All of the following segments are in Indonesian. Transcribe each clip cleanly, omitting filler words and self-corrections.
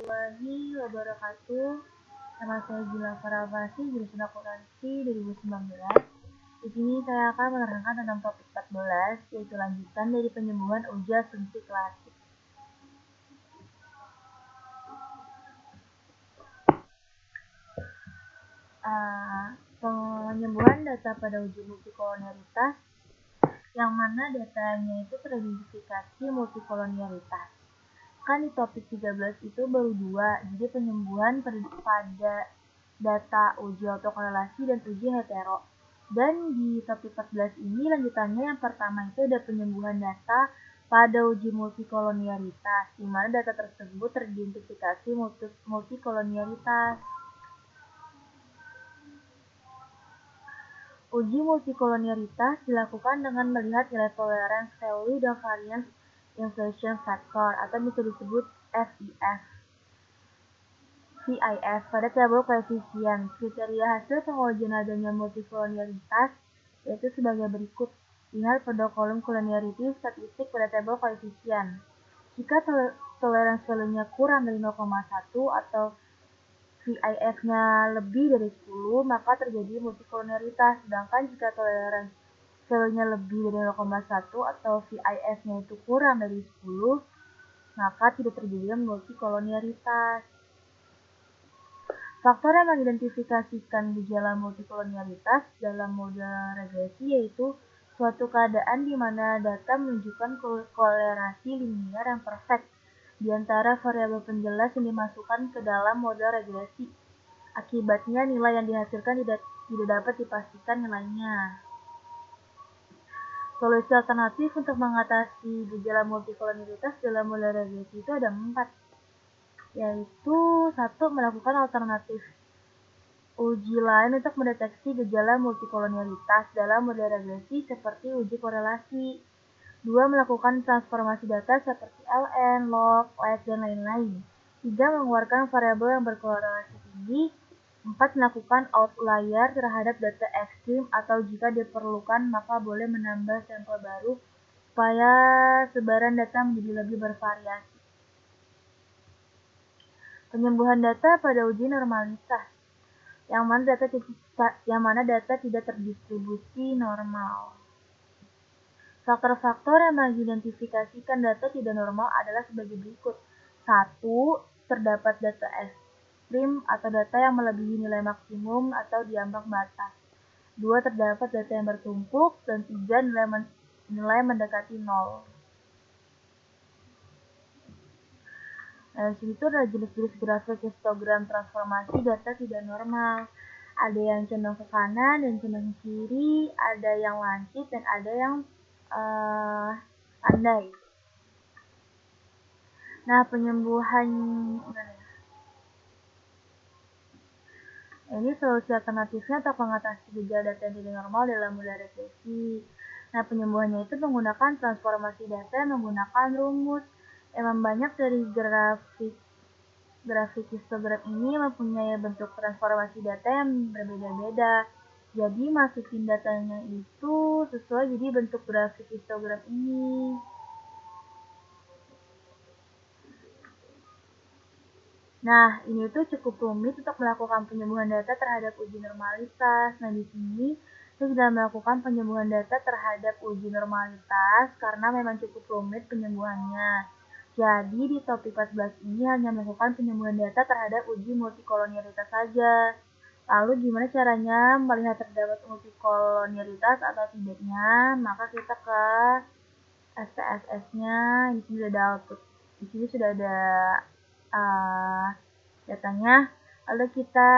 warahmatullahi wabarakatuh. Nama saya Gila Farafasi, jurusan akuntansi 2019. Di sini saya akan menerangkan tentang topik 14, yaitu lanjutan dari penyembuhan uji asumsi klasik. Penyembuhan data pada uji multikolonialitas, yang mana datanya itu teridentifikasi multikolonialitas. Kan di topik 13 itu baru 2, jadi penyembuhan pada data uji autokorelasi dan uji hetero. Dan di topik 14 ini lanjutannya yang pertama itu ada penyembuhan data pada uji multikolonialitas, di mana data tersebut teridentifikasi multikolonialitas. Uji multikolonialitas dilakukan dengan melihat nilai tolerance value dan variance inflation factor atau bisa disebut VIF pada tabel koefisien. Kriteria hasil pengujian adanya multikolonialitas yaitu sebagai berikut. Lihat pada kolom coloniality statistik pada tabel koefisien. Jika tolerance value-nya kurang dari 0,1 atau VIF-nya lebih dari 10, maka terjadi multikolonialitas. Sedangkan jika tolerance value-nya lebih dari 0,1 atau VIF-nya itu kurang dari 10, maka tidak terjadi multikolonialitas. Faktor yang mengidentifikasikan gejala multikolonialitas dalam model regresi yaitu suatu keadaan di mana data menunjukkan kolerasi linier yang perfect di antara variabel penjelas yang dimasukkan ke dalam model regresi. Akibatnya nilai yang dihasilkan tidak dapat dipastikan nilainya. Solusi alternatif untuk mengatasi gejala multikolonialitas dalam model regresi itu ada 4, yaitu 1. Melakukan alternatif uji lain untuk mendeteksi gejala multikolonialitas dalam model regresi seperti uji korelasi. 2. Melakukan transformasi data seperti LN, log, lag, dan lain-lain. 3. Mengeluarkan variabel yang berkorelasi tinggi. 4. Melakukan outlier terhadap data ekstrim atau jika diperlukan maka boleh menambah sampel baru supaya sebaran data menjadi lebih bervariasi. Penyembuhan data pada uji normalitas, yang mana data tidak terdistribusi normal. Faktor-faktor yang mengidentifikasikan data tidak normal adalah sebagai berikut. 1. Terdapat data ekstrim atau data yang melebihi nilai maksimum atau di ambang batas. 2. Terdapat data yang bertumpuk. Dan 3. Nilai mendekati 0. Nah, di sini tuh ada jenis-jenis grafik histogram transformasi data tidak normal. Ada yang condong ke kanan dan condong ke kiri, ada yang lancip dan ada yang andai. Nah, penyembuhan ini solusi alternatifnya untuk mengatasi gejala data yang tidak normal dalam model regresi. Nah, penyembuhannya itu menggunakan transformasi data menggunakan rumus. Emang banyak dari grafik histogram ini mempunyai bentuk transformasi data yang berbeda-beda. Jadi masukin datanya itu sesuai jadi bentuk grafik histogram ini. Nah, ini tuh cukup rumit untuk melakukan penyembuhan data terhadap uji normalitas. Nah, di sini saya sudah melakukan penyembuhan data terhadap uji normalitas karena memang cukup rumit penyembuhannya. Jadi di topik 14 ini hanya melakukan penyembuhan data terhadap uji multikolonialitas saja. Lalu gimana caranya melihat terdapat multikolonialitas atau tidaknya? Maka kita ke SPSS-nya. Di sini sudah ada output. Di sini sudah ada datanya. Lalu kita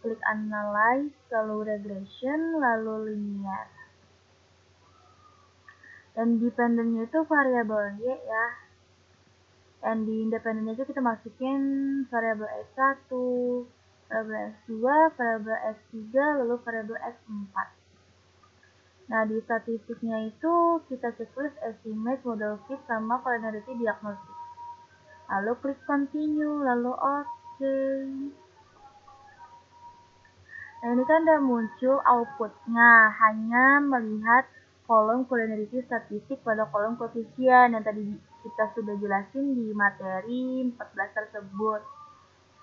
klik analyze, lalu regression, lalu linear. Dan dependennya itu variabel Y ya. Dan di independennya itu kita masukin variabel S1, variabel S2, variabel S3, lalu variabel S4. Nah, di statistiknya itu kita checklist estimate, model fit, sama collinearity diagnosis. Lalu klik continue, lalu OK. Nah, ini kan udah muncul outputnya, hanya melihat kolom collinearity statistik pada kolom koefisien yang tadi kita sudah jelasin di materi 14 tersebut.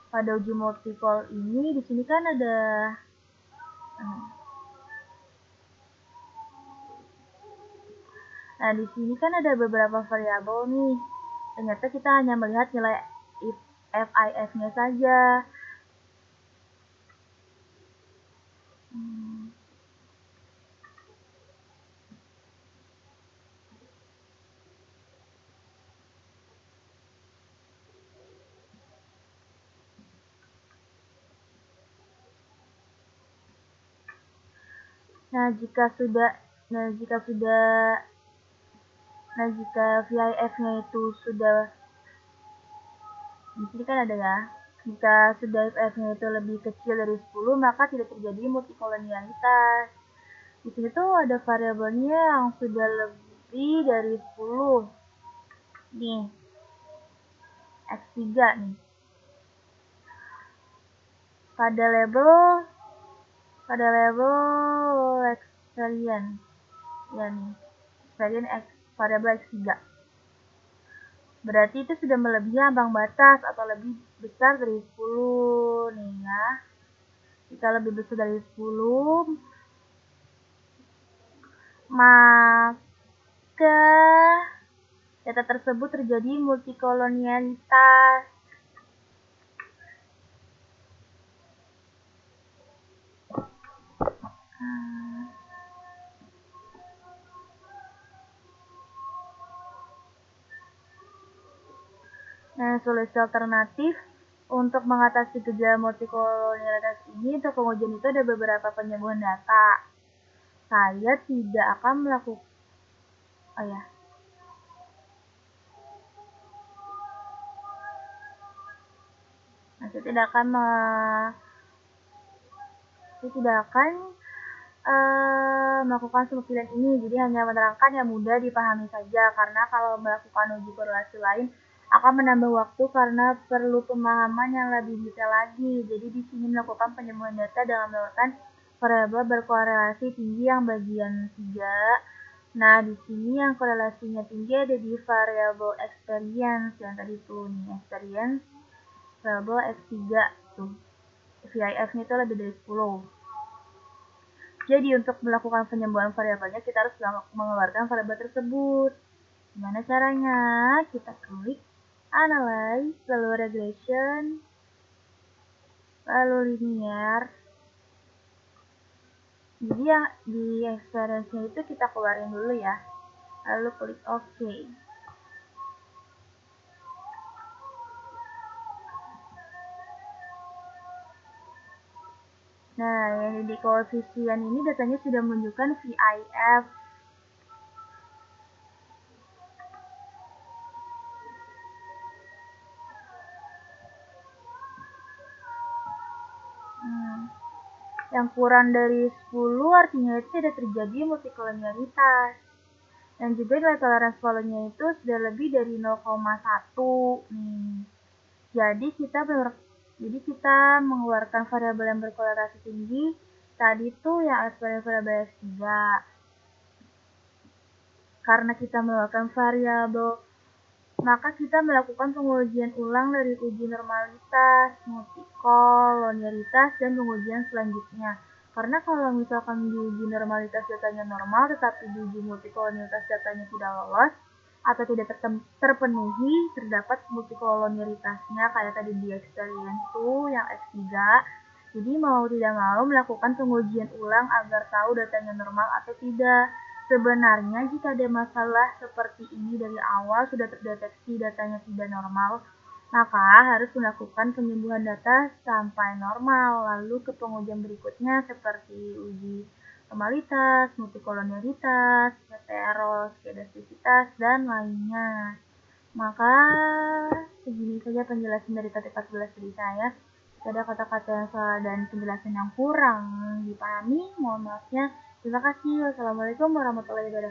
Pada uji multikol ini di sini kan ada Nah, di sini kan ada beberapa variabel nih. Ternyata kita hanya melihat nilai FIF-nya saja. Jika VIF-nya itu sudah, di sini kan ada ya, jika sudah VIF-nya itu lebih kecil dari 10, maka tidak terjadi multikolonialitas. Di sini tuh ada variabelnya yang sudah lebih dari 10. Nih, X3 nih. Pada label experience, ya nih, experience variabel X3. Berarti itu sudah melebihi ambang batas atau lebih besar dari 10 nih ya. Jika lebih besar dari 10, maka data tersebut terjadi multikolonialitas. Solusi alternatif untuk mengatasi gejala multikolonialitas ini, untuk pengujian itu ada beberapa penyembuhan data. Saya tidak akan melakukan saya tidak akan melakukan semua pilihan ini, jadi hanya menerangkan yang mudah dipahami saja, karena kalau melakukan uji korelasi lain akan menambah waktu karena perlu pemahaman yang lebih detail lagi. Jadi di sini melakukan penyembuhan data dengan menggunakan variabel berkorelasi tinggi yang bagian 3. Nah, di sini yang korelasinya tinggi ada di variabel experience yang tadi tuh nih, experience variabel X3 tuh. VIF-nya itu lebih dari 10. Jadi untuk melakukan penyembuhan variabelnya kita harus mengeluarkan variabel tersebut. Gimana caranya? Kita klik analyze, lalu regression, lalu linear. Jadi yang di experience-nya itu kita keluarin dulu ya. Lalu klik OK. Nah, yang di koefisien ini datanya sudah menunjukkan VIF. Yang kurang dari 10 artinya itu tidak terjadi multikolonialitas. Dan juga nilai toleransi volumenya itu sudah lebih dari 0,1 nih. Jadi kita mengeluarkan variabel yang berkorelasi tinggi tadi tuh yang variabel X3. Karena kita mengeluarkan variabel, maka kita melakukan pengujian ulang dari uji normalitas, multikolonialitas, dan pengujian selanjutnya. Karena kalau misalkan di uji normalitas datanya normal, tetapi di uji multikolonialitas datanya tidak lolos atau tidak terpenuhi, terdapat multikolonialitasnya kayak tadi di experience tuh yang X3. Jadi mau tidak mau melakukan pengujian ulang agar tahu datanya normal atau tidak. Sebenarnya jika ada masalah seperti ini dari awal sudah terdeteksi datanya tidak normal, maka harus melakukan penyembuhan data sampai normal, lalu ke pengujian berikutnya seperti uji normalitas, multikolonialitas, heteros, kedastisitas, dan lainnya. Maka segini saja penjelasan dari topik 14 dari saya. Jika ada kata-kata yang salah dan penjelasan yang kurang dipahami, mohon maafnya. Terima kasih. Wassalamualaikum warahmatullahi wabarakatuh.